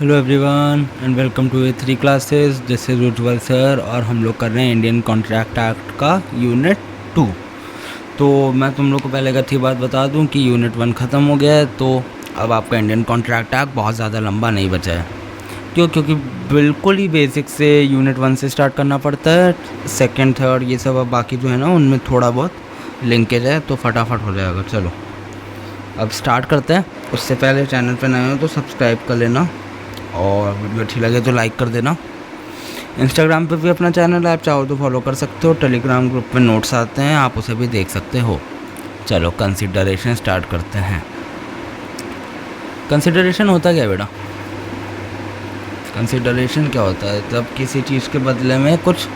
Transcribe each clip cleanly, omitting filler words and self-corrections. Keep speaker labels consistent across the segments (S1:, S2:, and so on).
S1: Hello everyone and welcome to ए3 classes. This is Ujjwal sir और हम लोग कर रहे हैं इंडियन कॉन्ट्रैक्ट एक्ट का यूनिट 2। तो मैं तुम लोग को पहले एक अच्छी बात बता दूं कि यूनिट 1 ख़त्म हो गया है, तो अब आपका इंडियन कॉन्ट्रैक्ट एक्ट बहुत ज़्यादा लंबा नहीं बचा है। क्योंकि बिल्कुल ही बेसिक से यूनिट 1 से स्टार्ट करना पड़ता है। सेकेंड थर्ड ये सब अब बाकी जो है ना उनमें थोड़ा बहुत लिंकेज है, तो फटाफट हो जाएगा। चलो अब स्टार्ट करते हैं। उससे पहले चैनल पर नए हो तो सब्सक्राइब कर लेना और वीडियो अच्छी लगे तो लाइक कर देना। इंस्टाग्राम पे भी अपना चैनल है, आप चाहो तो फॉलो कर सकते हो। टेलीग्राम ग्रुप में नोट्स आते हैं, आप उसे भी देख सकते हो। चलो कंसिडरेशन स्टार्ट करते हैं। कंसिडरेशन होता क्या है बेटा? कंसिडरेशन क्या होता है? जब किसी चीज़ के बदले में कुछ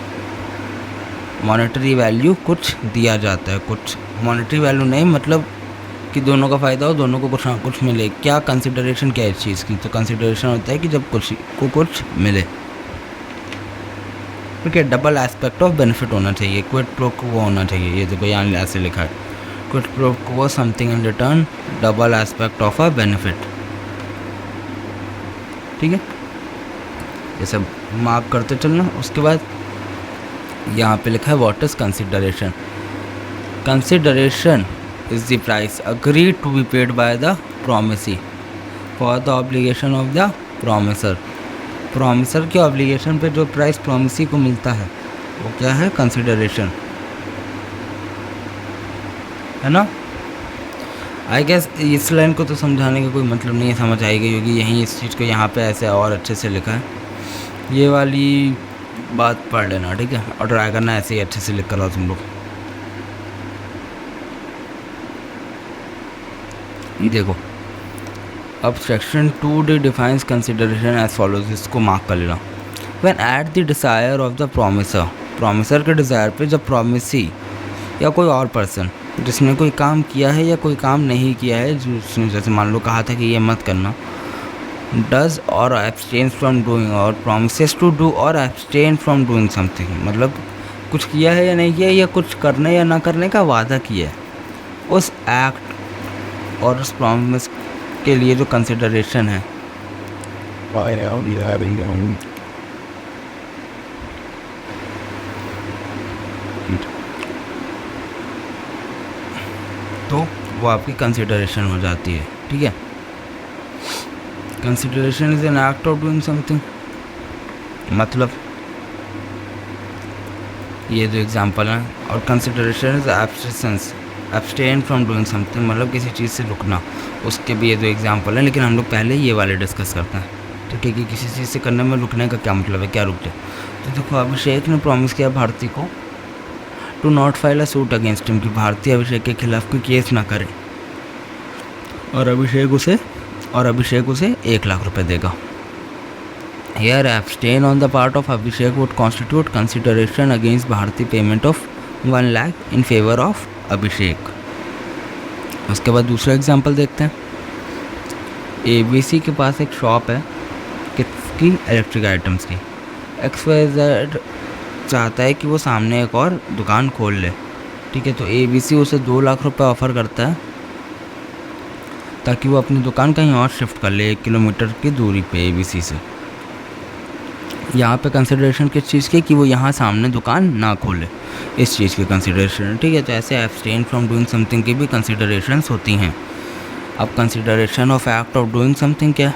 S1: मॉनेटरी वैल्यू कुछ दिया जाता है। कुछ मॉनेटरी वैल्यू नहीं, मतलब कि दोनों का फ़ायदा हो, दोनों को कुछ ना कुछ मिले। क्या कंसिडरेशन क्या है इस चीज़ की? तो कंसिडरेशन होता है कि जब कुछ को कुछ मिले। ठीक है, डबल एस्पेक्ट ऑफ बेनिफिट होना चाहिए, क्विड प्रो क्वो होना चाहिए। ये देखो यहाँ ऐसे लिखा है, quid pro quo something in return, double aspect of a benefit. ठीक है, ये सब मार्क करते चलना। उसके बाद यहाँ पे लिखा है what is consideration. Consideration is the price agreed to be paid by the promisee for the obligation of the promisor। promisor के obligation पे जो प्राइस promisee को मिलता है वो क्या है? कंसिडरेशन है ना। आई गेस इस लाइन को तो समझाने का कोई मतलब नहीं है, समझ आएगी क्योंकि यहीं इस चीज़ को यहाँ पे ऐसे और अच्छे से लिखा है। ये वाली बात पढ़ लेना, ठीक है, और ट्राई करना ऐसे ही अच्छे से लिख कर आओ तुम लोग। देखो अब section 2D defines consideration as follows. इसको मार्क कर लेना। When at the desire of the promisor, promisor के डिज़ायर पे जब प्रोमिसी या कोई और पर्सन जिसने कोई काम किया है या कोई काम नहीं किया है, जिसने जैसे मान लो कहा था कि ये मत करना, डज और एब्सटेन फ्रॉम डूइंग और प्रोमिसेस टू डू और एब्सटेन फ्रॉम डूइंग समथिंग, मतलब कुछ किया है या नहीं किया, या कुछ करने या ना करने का वादा किया है, उस एक्ट और उस प्रॉमिस के लिए जो कंसिडरेशन है तो वो आपकी कंसिडरेशन हो जाती है। ठीक है, consideration is an act of doing something. मतलब ये जो एग्जांपल है, और consideration is abstinence, abstain from doing something, मतलब किसी चीज़ से रुकना। उसके भी ये दो एग्जांपल हैं, लेकिन हम लोग पहले ये वाले डिस्कस करते हैं। ठीक है, कि किसी चीज़ से करने में रुकने का क्या मतलब है, क्या रुक जाए। तो देखो अभिषेक ने प्रॉमिस किया भारती को to not file a suit against him, कि भारती अभिषेक के खिलाफ कोई केस ना करे, और अभिषेक उसे 1 लाख रुपए देगा। Here abstain on the part of Abhishek would constitute consideration against Bharti payment of 1 lakh in favor of अभिषेक। उसके बाद दूसरा एग्जांपल देखते हैं। ABC के पास एक शॉप है किसकी? इलेक्ट्रिक आइटम्स की। XYZ चाहता है कि वो सामने एक और दुकान खोल ले। ठीक है, तो ABC उसे 2 लाख रुपए ऑफ़र करता है ताकि वो अपनी दुकान कहीं और शिफ्ट कर ले 1 किलोमीटर की दूरी पे ABC से। यहाँ पे कंसिडरेशन किस चीज़ की? कि वो यहाँ सामने दुकान ना खोले, इस चीज़ की कंसिडरेशन। ठीक है, तो ऐसे एब्सटेन फ्रॉम डूइंग समथिंग की भी कंसिडरेशंस होती हैं। अब consideration of act of doing something क्या?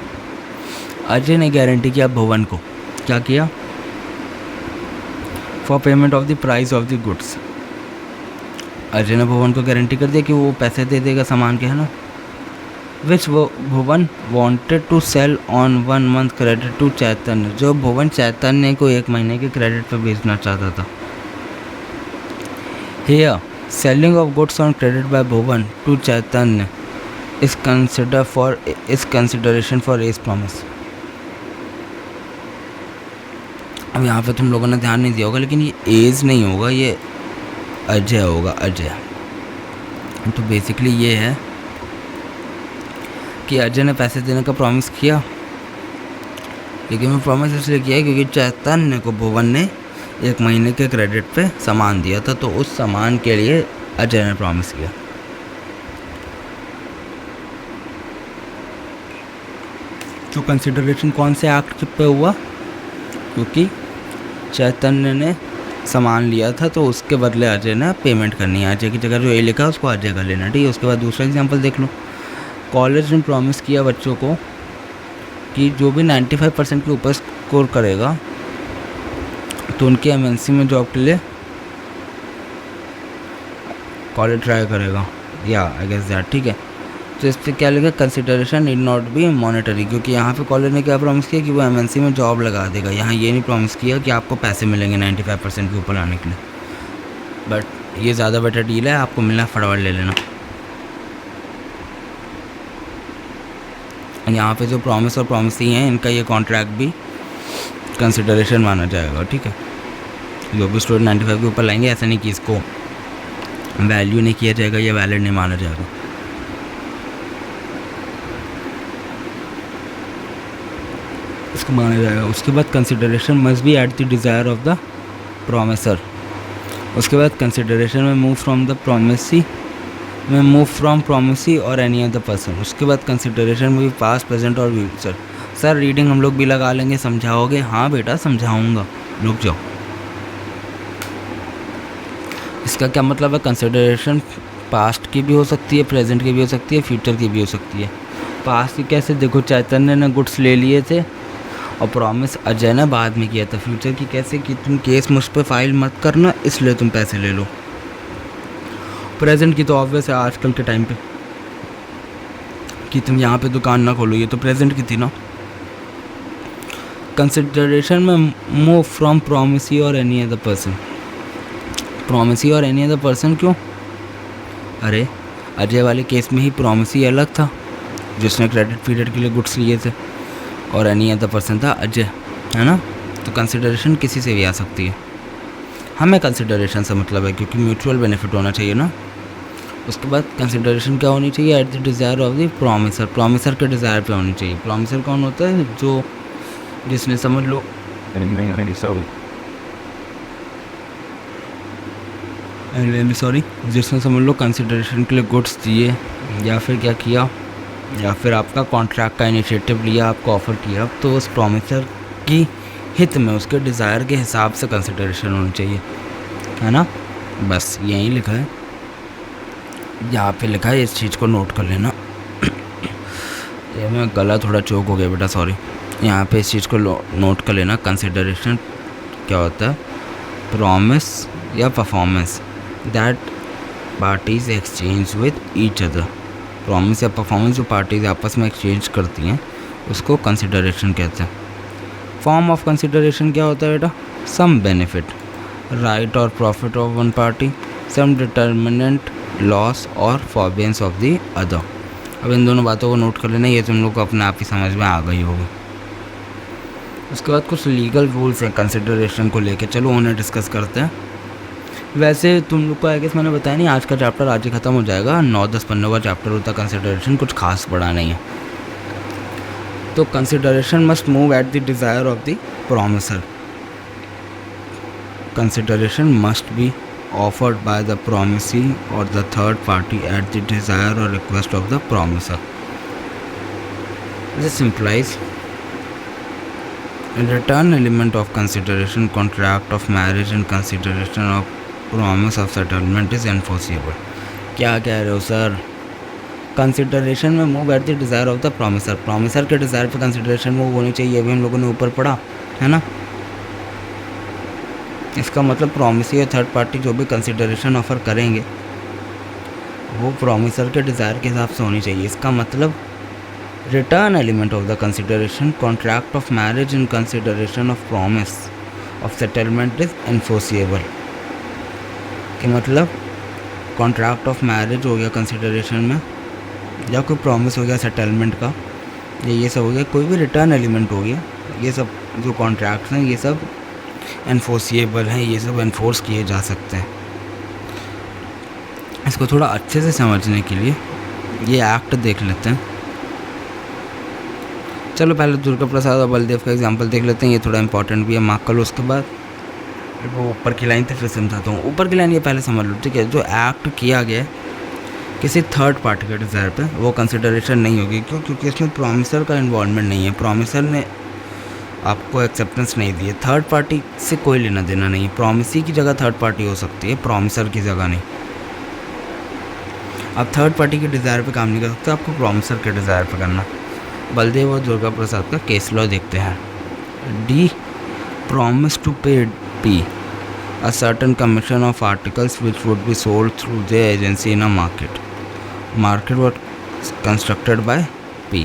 S1: अजय ने गारंटी किया भुवन को, क्या किया? For payment of the price of the goods. Ajay ने भुवन को गारंटी कर दिया कि वो पैसे दे देगा सामान के, है ना। Which Bhuvan wanted to sell on 1 month credit to Chaitanya, जो भुवन चैतन्य को 1 महीने के क्रेडिट पर बेचना चाहता था। Here selling of goods on credit by Bhuvan to Chaitanya is consideration for as promise. अब यहाँ पे तुम लोगों ने ध्यान नहीं दिया होगा, लेकिन ये एज नहीं होगा, ये अजय होगा, अजय। तो बेसिकली ये है कि अजय ने पैसे देने का प्रॉमिस किया, लेकिन वो प्रॉमिस इसलिए किया क्योंकि चैतन्य को भुवन ने 1 महीने के क्रेडिट पे सामान दिया था, तो उस सामान के लिए अजय ने प्रॉमिस किया। तो कंसिडरेशन कौन से एक्ट पे हुआ? क्योंकि चैतन्य ने सामान लिया था तो उसके बदले अजय ने पेमेंट करनी है। अजय की जगह जो ए लिखा है उसको अजय का लेना, ठीक है। उसके बाद दूसरा एग्जांपल देख लो। कॉलेज ने प्रॉमिस किया बच्चों को कि जो भी 95% के ऊपर स्कोर करेगा तो उनके एमएनसी में जॉब के लिए कॉलेज ट्राई करेगा, या आई गेस दैट, ठीक है। तो इस पर क्या लिखा? Consideration need not be monetary, क्योंकि यहाँ पे कॉलेज ने क्या प्रॉमिस किया कि वो एमएनसी में जॉब लगा देगा। यहाँ ये नहीं प्रॉमिस किया कि आपको पैसे मिलेंगे 95% के ऊपर आने के लिए। बट ये ज़्यादा बेटर डील है, आपको मिलना फटाफट ले लेना। यहाँ पे जो प्रॉमिस और प्रॉमिसी हैं इनका ये कॉन्ट्रैक्ट भी कंसिडरेशन माना जाएगा, ठीक है। जो भी स्टूडेंट 95 के ऊपर लाएंगे, ऐसा नहीं कि इसको वैल्यू नहीं किया जाएगा या वैलिड नहीं माना जाएगा। इसको माना जाएगा। उसके बाद consideration must be eight the desire of the promiser. उसके बाद कंसिडरेशन में मूव फ्रॉम प्रॉमिसी और एनी अदर पर्सन। उसके बाद कंसिडरेशन में भी पास्ट, प्रेजेंट और फ्यूचर। सर रीडिंग हम लोग भी लगा लेंगे, समझाओगे? हाँ बेटा समझाऊंगा, रुक जाओ। इसका क्या मतलब है? कंसिडरेशन पास्ट की भी हो सकती है, प्रेजेंट की भी हो सकती है, फ्यूचर की भी हो सकती है। पास्ट की कैसे? देखो चैतन्य ने गुड्स ले लिए थे और प्रॉमिस अजय ने बाद में किया था। फ्यूचर की कैसे? कि तुम केस मुझ पर फाइल मत करना इसलिए तुम पैसे ले लो। प्रेजेंट की तो ऑब्वियस है आजकल के टाइम पे कि तुम यहाँ पे दुकान ना खोलो, ये तो प्रेजेंट की थी ना। कंसिडरेशन में मूव फ्रॉम प्रॉमिसी और एनी अदर पर्सन। प्रॉमिसी और एनी अदर पर्सन क्यों? अरे अजय वाले केस में ही प्रॉमिसी अलग था जिसने क्रेडिट पीरियड के लिए गुड्स लिए थे, और एनी अदर पर्सन था अजय, है ना। तो कंसिडरेशन किसी से भी आ सकती है। हमें कंसिडरेशन से मतलब है क्योंकि म्यूचुअल बेनिफिट होना चाहिए ना। उसके बाद कंसिडरेशन क्या होनी चाहिए? Eight the desire of the promiser. Promiser के डिज़ायर पे होनी चाहिए। प्रॉमिसर कौन होता है? जो जिसने समझ लो जिसने समझ लो कंसिडरेशन के लिए गुड्स दिए, या फिर क्या किया, या फिर आपका कॉन्ट्रैक्ट का इनिशिएटिव लिया, आपको ऑफ़र किया, तो उस प्रॉमिसर की हित में उसके डिज़ायर के हिसाब से कंसिडरेशन होनी चाहिए, है ना। बस यही लिखा है, यहाँ पे लिखा है, इस चीज़ को नोट कर लेना। ये मैं गला थोड़ा चौक हो गया बेटा, सॉरी। यहाँ पे इस चीज़ को नोट कर लेना। कंसिडरेशन क्या होता है? प्रॉमिस या performance that parties exchange with each other. Promise या परफॉर्मेंस जो पार्टीज आपस में एक्सचेंज करती हैं उसको कंसिडरेशन कहते हैं। फॉर्म ऑफ कंसिडरेशन क्या होता है बेटा? सम बेनिफिट, राइट और profit of one party, some detriment loss और फॉरबियंस ऑफ द अदर। अब इन दोनों बातों को नोट कर लेना, ये तुम लोग को अपने आप ही समझ में आ गई होगी। उसके बाद कुछ लीगल रूल्स हैं कंसिडरेशन को लेके, चलो उन्हें डिस्कस करते हैं। वैसे तुम लोग को आई गेस मैंने बताया नहीं, आज का चैप्टर आज ही ख़त्म हो जाएगा। 9-10 पन्नों का चैप्टर होता है कंसिडरेशन, कुछ खास बड़ा नहीं है। तो consideration must move at the desire of the promiser. Consideration must be offered by the promisee or the third party at the desire or request of the promiser. This implies a return element of consideration, contract of marriage and consideration of promise of settlement is enforceable. क्या कह रहे हो sir? Consideration में move at the desire of the promiser. Promiser के desire पे consideration move होनी चाहिए, अभी हम लोगों ने ऊपर पढ़ा है ना। इसका मतलब प्रॉमिसी या थर्ड पार्टी जो भी कंसिडरेशन ऑफ़र करेंगे वो प्रॉमिसर के डिज़ायर के हिसाब से होनी चाहिए। इसका मतलब return element of the consideration, contract of marriage and consideration of promise of settlement is enforceable. कि मतलब कॉन्ट्रैक्ट ऑफ मैरिज हो गया कंसिडरेशन में, या कोई प्रॉमिस हो गया सेटलमेंट का, ये सब हो गया, कोई भी रिटर्न एलिमेंट हो गया, ये सब जो कॉन्ट्रैक्ट्स हैं ये सब एनफोर्सिएबल हैं, ये सब एनफोर्स किए जा सकते हैं। इसको थोड़ा अच्छे से समझने के लिए ये एक्ट देख लेते हैं। चलो पहले दुर्गा प्रसाद और बलदेव का एग्जांपल देख लेते हैं, ये थोड़ा इंपॉर्टेंट भी है, मार्क कर लो। उसके बाद वो ऊपर की लाइन थे फिर समझाता हूँ। ऊपर की लाइन ये पहले समझ लो, ठीक है। जो एक्ट किया गया किसी थर्ड पार्टी के डिज़ायर पे वो कंसिडरेशन नहीं होगी। क्यों? क्योंकि इसमें प्रॉमिसर का इन्वॉल्वमेंट नहीं है, प्रॉमिसर ने आपको एक्सेप्टेंस नहीं दी है, थर्ड पार्टी से कोई लेना देना नहीं है। प्रॉमिसी की जगह थर्ड पार्टी हो सकती है, प्रॉमिसर की जगह नहीं। आप थर्ड पार्टी के डिज़ायर पे काम नहीं कर सकते, आपको प्रॉमिसर के डिज़ायर पे करना। बलदेव और दुर्गा प्रसाद का केस लॉ देखते हैं। डी प्रॉमिस टू पे P a certain commission of articles which would be sold through their agency in a market. Market was constructed by P.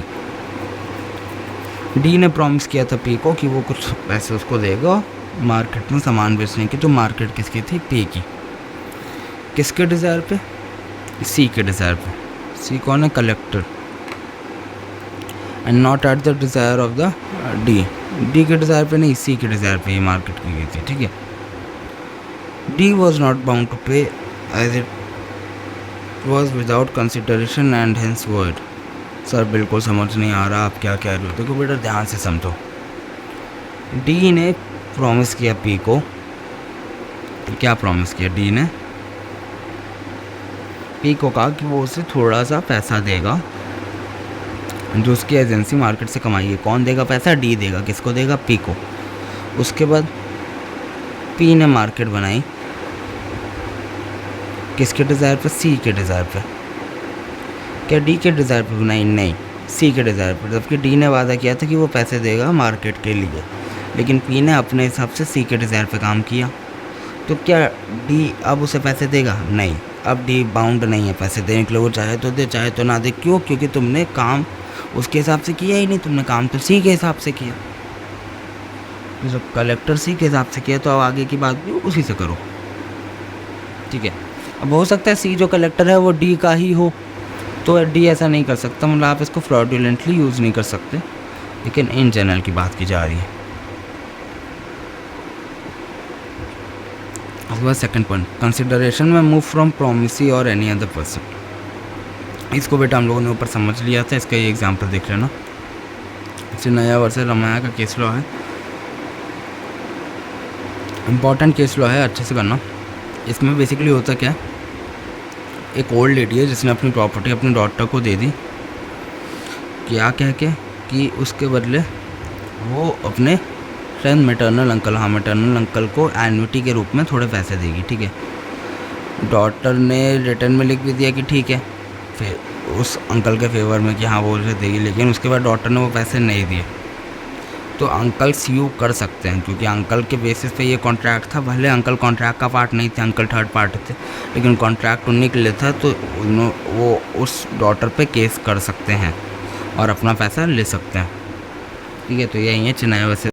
S1: D ने प्रॉमिस किया था पी को कि वो कुछ पैसे उसको देगा मार्केट में सामान बेचने की, जो मार्केट किसकी थी? पी की। किसके डिज़ायर पे? सी के डिज़ायर पे। सी कौन है? Collector. And not at the desire of the D. D के डिज़ायर पे नहीं, सी के डिज़ायर पे ही मार्केट की गई थी, ठीक है। D was not bound to pay as it was without consideration and hence void. Sir बिल्कुल समझ नहीं आ रहा आप क्या कह रहे हो, देखो बेटा ध्यान से समझो। D ने प्रॉमिस किया P को, क्या प्रॉमिस किया? D ने P को कहा कि वो उसे थोड़ा सा पैसा देगा जो उसकी एजेंसी मार्केट से कमाई है। कौन देगा पैसा? D देगा। किसको देगा? P को। उसके बाद P ने मार्केट बनाई किसके डिज़ायर पे? सी के डिज़ायर पे। क्या डी के डिज़ायर पे बनाई? नहीं, सी के डिज़ायर पे। जबकि डी ने वादा किया था कि वो पैसे देगा मार्केट के लिए, लेकिन पी ने अपने हिसाब से सी के डिज़ायर पे काम किया। तो क्या डी अब उसे पैसे देगा? नहीं, अब डी बाउंड नहीं है पैसे देने के लिए, वो चाहे तो दे चाहे तो ना दे। क्यों? क्योंकि तुमने काम उसके हिसाब से किया ही नहीं, तुमने काम तो सी के हिसाब से किया। तो जब कलेक्टर सी के हिसाब से किया तो अब आगे की बात भी उसी से करो, ठीक है। अब हो सकता है सी जो कलेक्टर है वो डी का ही हो, तो डी ऐसा नहीं कर सकता, मतलब आप इसको फ्रॉडुलेंटली यूज़ नहीं कर सकते, लेकिन इन जनरल की बात की जा रही है। उसके बाद सेकंड पॉइंट, कंसिडरेशन में मूव फ्रॉम प्रॉमिसी और एनी अदर पर्सन। इसको बेटा हम लोगों ने ऊपर समझ लिया था, इसका ये एग्जाम्पल देख लेना। इससे नया वर्सेस रामाया का केस लॉ है, इम्पॉर्टेंट केस लॉ है, अच्छे से करना। इसमें बेसिकली होता क्या है, एक ओल्ड लेडी है जिसने अपनी प्रॉपर्टी अपने डॉटर को दे दी, क्या कह के कि उसके बदले वो अपने शायद मैटरनल अंकल को एन्युटी के रूप में थोड़े पैसे देगी, ठीक है। डॉटर ने रिटर्न में लिख भी दिया कि ठीक है, फिर उस अंकल के फेवर में कि हाँ वो उसे देगी, लेकिन उसके बाद डॉटर ने वो पैसे नहीं दिए, तो अंकल स्यू कर सकते हैं, क्योंकि अंकल के बेसिस पे ये कॉन्ट्रैक्ट था। भले अंकल कॉन्ट्रैक्ट का पार्ट नहीं थे, अंकल थर्ड पार्टी थे, लेकिन कॉन्ट्रैक्ट उन्हीं के लिए था, तो वो उस डॉटर पे केस कर सकते हैं और अपना पैसा ले सकते हैं, ठीक है। तो यही है चिनाई वर्सेस